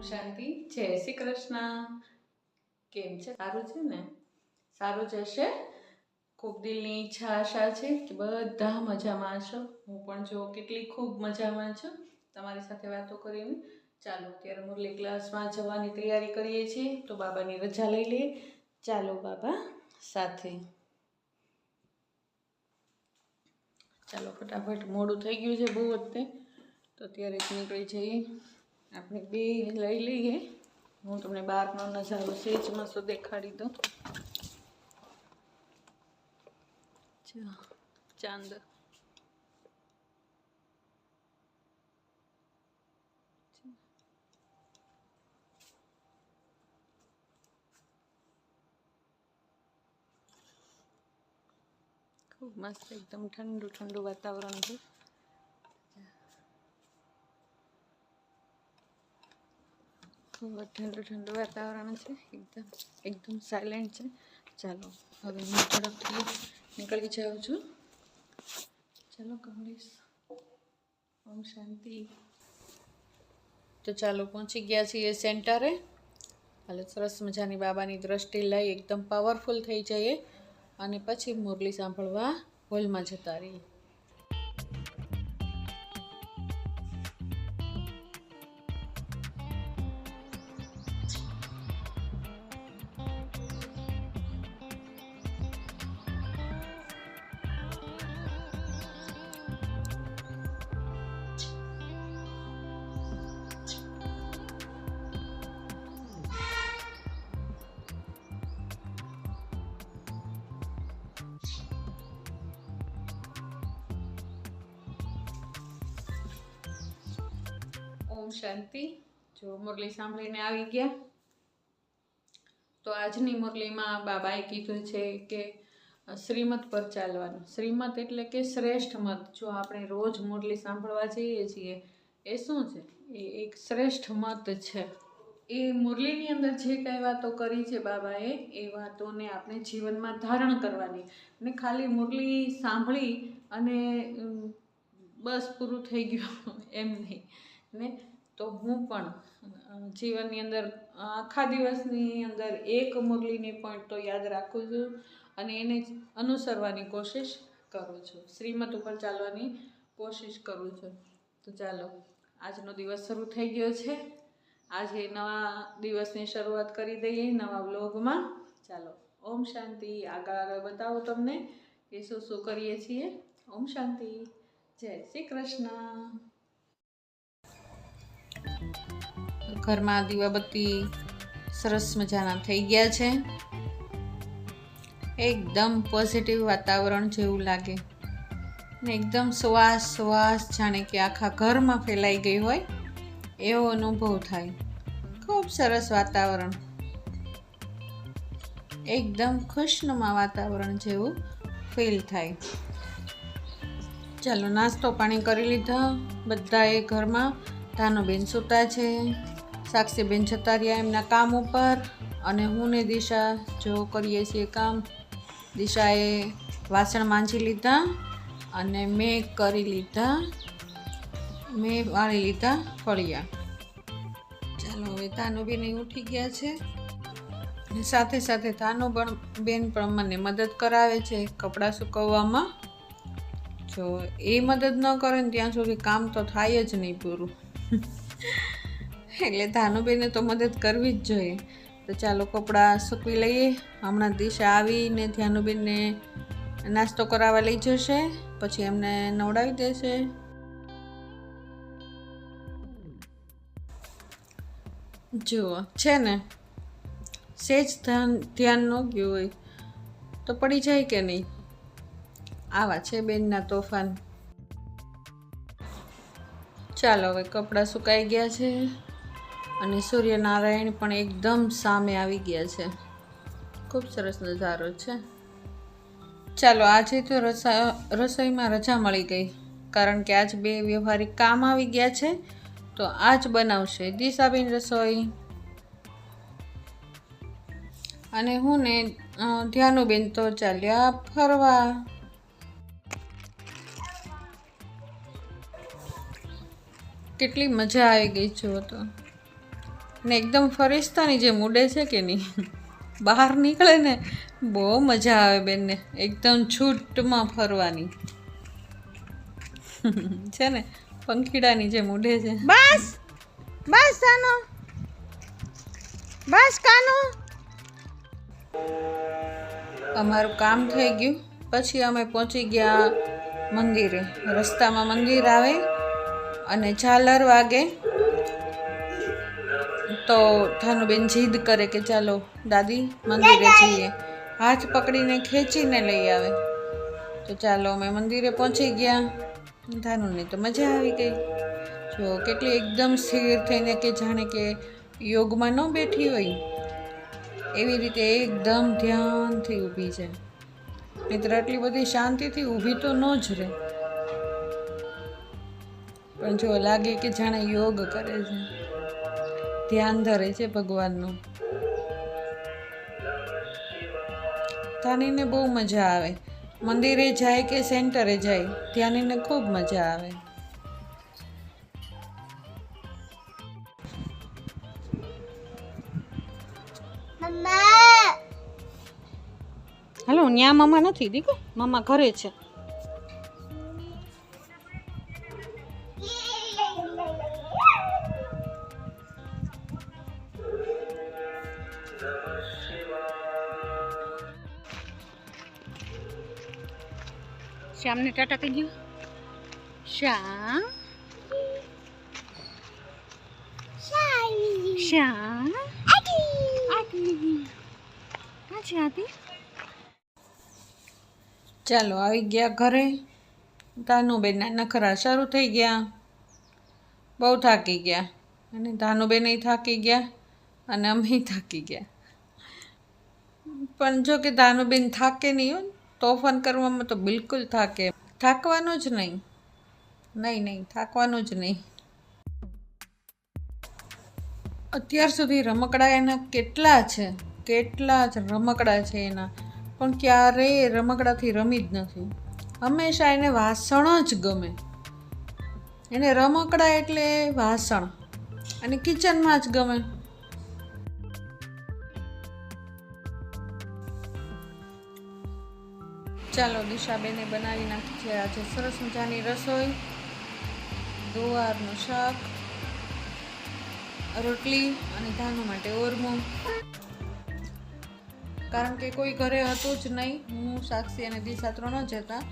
શાંતિ. જય શ્રી કૃષ્ણ. કેમ છે? સારું છે ને? સારું જ હશે. ખૂબ દિલની ઈચ્છા આશા છે કે બધા મજામાં હશો. હું પણ જો કેટલી ખૂબ મજામાં છું તમારી સાથે વાતો કરીને. ચાલો અત્યારે મુરલી ક્લાસમાં જવાની તૈયારી કરીએ છીએ, તો બાબાની રજા લઈ લઈએ. ચાલો બાબા સાથે. ચાલો ફટાફટ, મોડું થઈ ગયું છે બહુ વખતે, તો અત્યારે જ નીકળી જઈએ. આપણે બે લઈ લઈએ. હું તમને બહારનો નજારો સેજ મસ્ત દેખાડી દઉં. ચાંદ ખૂબ મસ્ત, એકદમ ઠંડુ ઠંડુ વાતાવરણ છે. ખૂબ ઠંડુ ઠંડુ વાતાવરણ છે, એકદમ સાયલેન્ટ છે. ચાલો હવે હું ઝડપથી નીકળી જાઉં છું. ચાલો કમલેશ, ઓમ શાંતિ. તો ચાલો પહોંચી ગયા છીએ સેન્ટરે. હાલે સરસ મજાની બાબાની દ્રષ્ટિ લઈ એકદમ પાવરફુલ થઈ જઈએ અને પછી મુરલી સાંભળવા હોલમાં જતા રહીએ. ઓમ શાંતિ. જો મુરલી સાંભળીને આવી ગયા. તો આજની મુરલીમાં બાબાએ કીધું છે કે શ્રીમત પર ચાલવાનું. શ્રીમત એટલે કે શ્રેષ્ઠ મત. જો આપણે રોજ મુરલી સાંભળવા જઈએ છીએ, એ શું છે? એ એક શ્રેષ્ઠ મત છે. એ મુરલીની અંદર જે કાંઈ વાતો કરી છે બાબાએ, એ વાતોને આપણે જીવનમાં ધારણ કરવાની. ને ખાલી મુરલી સાંભળી અને બસ પૂરું થઈ ગયું એમ નહીં ને. તો હું પણ જીવનની અંદર આખા દિવસની અંદર એક મુરલીની પોઈન્ટ તો યાદ રાખું છું અને એને અનુસરવાની કોશિશ કરું છું. શ્રીમત ઉપર ચાલવાની કોશિશ કરું છું. તો ચાલો, આજનો દિવસ શરૂ થઈ ગયો છે. આજે નવા દિવસની શરૂઆત કરી દઈએ નવા વ્લોગમાં. ચાલો ઓમ શાંતિ. આગળ બતાવો તમને કે શું શું કરીએ છીએ. ઓમ શાંતિ. જય શ્રી કૃષ્ણ. ઘરમાં દીવાબત્તી સરસ મજાના થઈ ગયા છે. એકદમ પોઝિટિવ વાતાવરણ જેવું લાગે ને એકદમ શ્વાસ જાણે કે આખા ઘરમાં ફેલાઈ ગઈ હોય એવો અનુભવ થાય. ખૂબ સરસ વાતાવરણ, એકદમ ખુશનુમા વાતાવરણ જેવું ફીલ થાય. ચાલો નાસ્તો પાણી કરી લીધા બધાએ ઘરમાં. ધાનુબેન સૂતા છે, સાક્ષીબેન જતા રહ્યા એમના કામ ઉપર અને હું ને દિશા જો કરીએ છીએ કામ. દિશાએ વાસણ માંજી લીધા અને મેં વાળી લીધા ફળિયા. ચાલો હવે ધાનુબેન ઉઠી ગયા છે. સાથે સાથે ધાનુબેન પણ મને મદદ કરાવે છે કપડાં સુકવવામાં. જો એ મદદ ન કરે ને ત્યાં સુધી કામ તો થાય જ નહીં પૂરું. એટલે ધાનુબેને તો મદદ કરવી જ જોઈએ. તો ચાલો કપડાં સૂકવી લઈએ. હમણાં દિશા આવીને ધાનુબેનને નાસ્તો કરાવવા લઈ જશે, પછી એમને નવડાવી દેશે. જુઓ છે ને, સેજ ધ્યાન ન ગયું હોય તો પડી જાય કે નહીં. આવા છે બેનના તોફાન. ચાલો હવે કપડાં સુકાઈ ગયા છે અને સૂર્યનારાયણ પણ એકદમ સામે આવી ગયા છે. ખૂબ સરસ નજારો છે. ચાલો આજે તો રસોઈમાં રજા મળી ગઈ, કારણ કે આજ 2 વ્યવહારિક કામ આવી ગયા છે. તો આજ બનાવશે દિશાબેન રસોઈ અને હું ને ધ્યાનુબેન તો ચાલ્યા ફરવા. કેટલી મજા આવી ગઈ જુઓ તો. ને એકદમ ફરિશ્તાની જેમ ઉડે છે કે નહીં, બહાર નીકળે ને બહુ મજા આવે બેનને, એકદમ છૂટમાં ફરવાની છે ને, પંખીડાની જેમ ઉડે છે. બસ બસ કાનો, બસ કાનો. અમારું કામ થઈ ગયું પછી અમે પહોંચી ગયા મંદિરે. રસ્તામાં મંદિર આવે અને ઝાલર વાગે તો ધાનુબેન જીદ કરે કે ચાલો દાદી મંદિરે જઈએ, હાથ પકડીને ખેંચીને લઈ આવે. તો ચાલો અમે મંદિરે પહોંચી ગયા. ધાનુને તો મજા આવી ગઈ. જો કેટલી એકદમ સ્થિર થઈને, કે જાણે કે યોગમાં ન બેઠી હોય એવી રીતે એકદમ ધ્યાનથી ઊભી છે. મિત્ર આટલી બધી શાંતિથી ઊભી તો ન જ રહે, પણ જો લાગે કે જાણે યોગ કરે છે, ધ્યાન ધરે છે ભગવાનનું. ધાનીને બહુ મજા આવે, મંદિરે જાય કે સેન્ટરે જાય, ધ્યાનીને ખૂબ મજા આવે. હાલો, ન્યા મમ્મા નથી દીકો, મમ્મા ઘરે છે. શ્યામને ટાટા કહી દો. શ્યામ, શ્યામ, ચાલો આવી ગયા ઘરે. ધાનુબેનના નખરા શરૂ થઈ ગયા, બહુ થાકી ગયા, અને ધાનુબેન થાકી ગયા અને અમે થાકી ગયા. પણ જો કે ધાનુબેન થાકે નહીં હોય, તોફાન કરવામાં તો બિલકુલ થાકવાનું જ નહીં, નહીં થાકવાનું જ નહીં. અત્યાર સુધી રમકડા એના કેટલા જ રમકડા છે એના, પણ ક્યારેય રમકડાથી રમી જ નથી. હંમેશા એને વાસણ જ ગમે. એને રમકડા એટલે વાસણ અને કિચનમાં જ ગમે. ચાલો દિશાબેને બનાવી નાખી છે આજે સરસ મજાની રસોઈ. ગોવારનું શાક, રોટલી અને ધાનુ માટે ઓરમું. કારણ કે કોઈ ઘરે હતું જ નહીં, હું, સાક્ષી અને દિશા 3 જ હતા.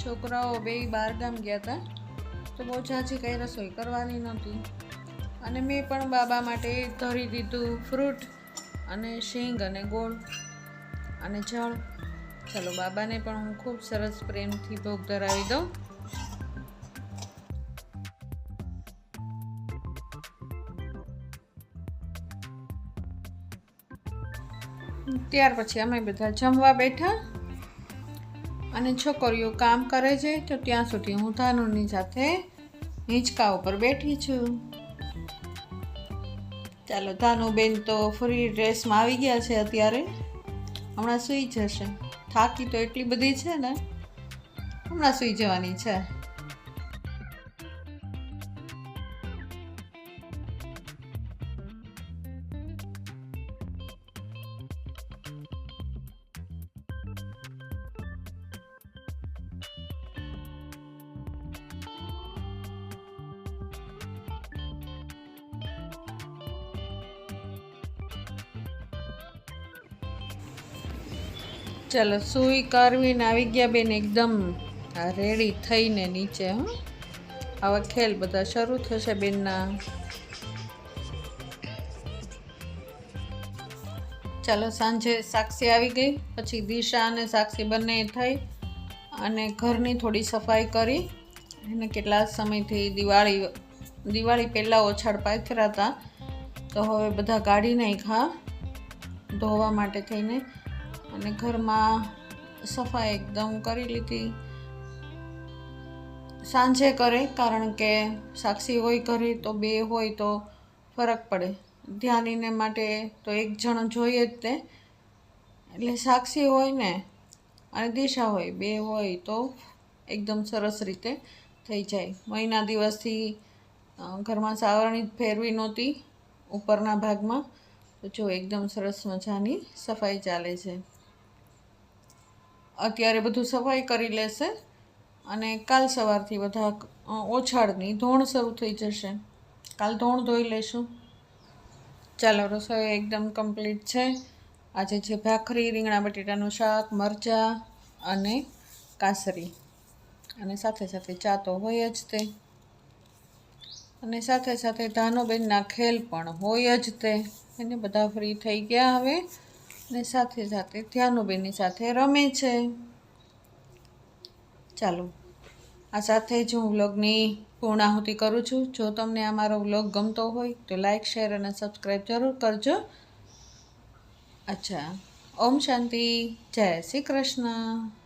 છોકરાઓ 2 બહાર ગામ ગયા હતા, તો બહુ ઝાઝી કંઈ રસોઈ કરવાની નહોતી. અને મેં પણ બાબા માટે ધરી દીધું ફ્રૂટ અને શીંગ અને ગોળ અને જળ. ચાલો બાબાને પણ હું ખૂબ સરસ પ્રેમથી ભોગ ધરાવી દઉં. ત્યાર પછી અમે બધા જમવા બેઠા અને છોકરીઓ કામ કરે છે, તો ત્યાં સુધી હું ધાનુની સાથે હિંચકા ઉપર બેઠી છું. ચાલો ધાનુબેન તો ફ્રી ડ્રેસમાં આવી ગયા છે અત્યારે, હમણાં સૂઈ જશે. થાકી તો એટલી બધી છે ને, હમણાં સૂઈ જવાની છે. ચાલો સૂઈ કરવીને આવી ગયા બેન એકદમ રેડી થઈને નીચે. આવા ખેલ બધા શરૂ થશે બેનના. ચાલો સાંજે સાક્ષી આવી ગઈ, પછી દિશા અને સાક્ષી બંને થઈ અને ઘરની થોડી સફાઈ કરી. એને કેટલા સમયથી દિવાળી પહેલાં ઓછાડ પાથર્યા હતા, તો હવે બધા કાઢી નાખ્યા ધોવા માટે થઈને, અને ઘરમાં સફાઈ એકદમ કરી લીધી. સાંજે કરે, કારણ કે સાક્ષી હોય ઘરે તો 2 હોય તો ફરક પડે. ધ્યાનીને માટે તો 1 જણ જોઈએ જ તે, એટલે સાક્ષી હોય ને અને દિશા હોય, 2 હોય તો એકદમ સરસ રીતે થઈ જાય. મહિના દિવસથી ઘરમાં સાવરણી ફેરવી નહોતી, ઉપરના ભાગમાં. તો જો એકદમ સરસ મજાની સફાઈ ચાલે છે. અત્યારે બધું સફાઈ કરી લેશે અને કાલ સવારથી બધા ઓછાળની ધોણ શરૂ થઈ જશે. કાલ ધોણ ધોઈ લેશું. ચાલો, રસોઈ એકદમ કમ્પ્લીટ છે. આજે છે ભાખરી, રીંગણા બટેટાનું શાક, મરચાં અને કાસરી, અને સાથે સાથે ચા તો હોય જ તે, અને સાથે સાથે ધાનુબેનના ખેલ પણ હોય જ તે. એને બધા ફ્રી થઈ ગયા હવે, અને સાથે સાથે ધ્યાનુબેનની સાથે રમે છે. ચાલો, આ સાથે જ હું વ્લોગની પૂર્ણાહુતિ કરું છું. જો તમને આ મારો વ્લોગ ગમતો હોય તો લાઈક, શેર અને સબસ્ક્રાઈબ જરૂર કરજો. અચ્છા, ઓમ શાંતિ, જય શ્રી કૃષ્ણ.